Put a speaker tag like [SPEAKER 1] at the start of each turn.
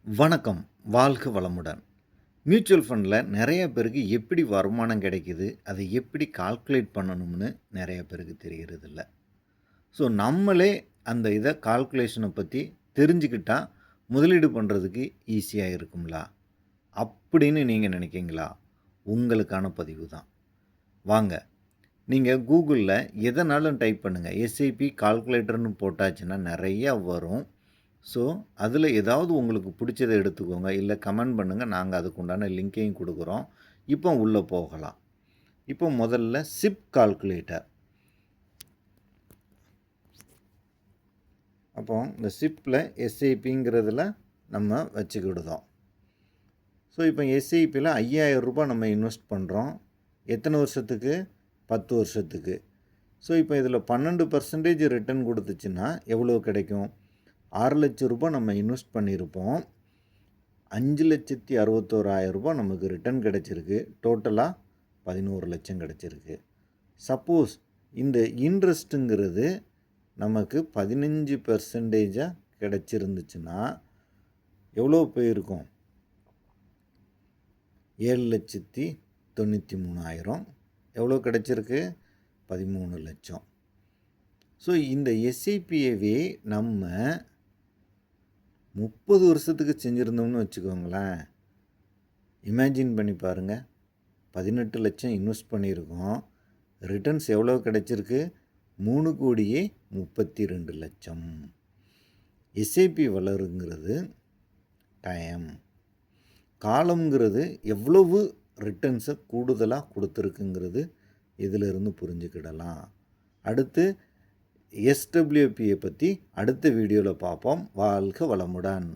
[SPEAKER 1] வணக்கம். வாழ்க வளமுடன். மியூச்சுவல் ஃபண்டில நெறைய பேருக்கு எப்படி வருமானம் கிடைக்குது, அதை எப்படி கால்குலேட் பண்ணணும்னு நெறைய பேருக்கு தெரியறதில்ல. ஸோ நம்மளே அந்த கால்குலேஷன பத்தி தெரிஞ்சுக்கிட்டா, முதலீடு பண்றதுக்கு ஈஸியா இருக்கும்ல, அப்படின்னு நீங்க நினைக்கிறீங்களா? உங்களுக்கான பதிவு தான். வாங்க, நீங்க Googleல எதனாலும் டைப் பண்ணுங்க. எஸ்ஐபி கால்குலேட்டர்ன்னு போட்டாச்சுன்னா நெறையா வரும். ஸோ, அதில ஏதாவது உங்களுக்கு பிடிச்சத எடுத்துக்கோங்க. இல்ல கமெண்ட் பண்ணுங்க. நாங்க அதுக்கு உண்டான லிங்க்கையும் குடுக்குறோம். இப்போ உள்ள போகலாம். இப்போ முதல்ல சிப் கால்குலேட்டர். அப்போ இந்த சிப்ல எஸ்ஐபிங்கிறதுல நம்ம வச்சுக்கிடுதோம். ஸோ, இப்போ எஸ்ஐபில ரூ. 5000 நம்ம இன்வெஸ்ட் பண்ணுறோம். எத்தனை வருஷத்துக்கு? 10 வருஷத்துக்கு. ஸோ, இப்போ இதில 12% ரிட்டர்ன் குடுத்துச்சுன்னா எவ்வளோ கிடைக்கும்? ரூ. 6,00,000 நம்ம இன்வெஸ்ட் பண்ணியிருப்போம். ரூ. 5,61,000 நமக்கு ரிட்டர்ன் கிடைச்சிருக்கு. டோட்டலா 11,00,000 கிடைச்சிருக்கு. சப்போஸ் இந்த இன்ட்ரெஸ்ட்டுங்கிறது நமக்கு 15% கிடைச்சிருந்துச்சுன்னா எவ்வளோ போயிருக்கும்? 7,93,000 எவ்வளோ கிடைச்சிருக்கு? 13,00,000. ஸோ இந்த எஸ்ஐபியவே நம்ம 30 வருஷத்துக்கு செஞ்சுருந்தோம்னு வச்சுக்கோங்களேன். இமேஜின் பண்ணி பாருங்க. 18,00,000 இன்வெஸ்ட் பண்ணியிருக்கோம். ரிட்டர்ன்ஸ் எவ்வளோ கிடைச்சிருக்கு? 3,32,00,000. SIP வளருங்கிறது time. காலம்ங்கிறது எவ்வளவு ரிட்டர்ன்ஸை கூடுதலாக கொடுத்துருக்குங்கிறது இதிலிருந்து புரிஞ்சுக்கிடலாம். அடுத்து எஸ்டபிள்யூபியை பற்றி அடுத்த வீடியோவில் பார்ப்போம். வாழ்க வளமுடன்.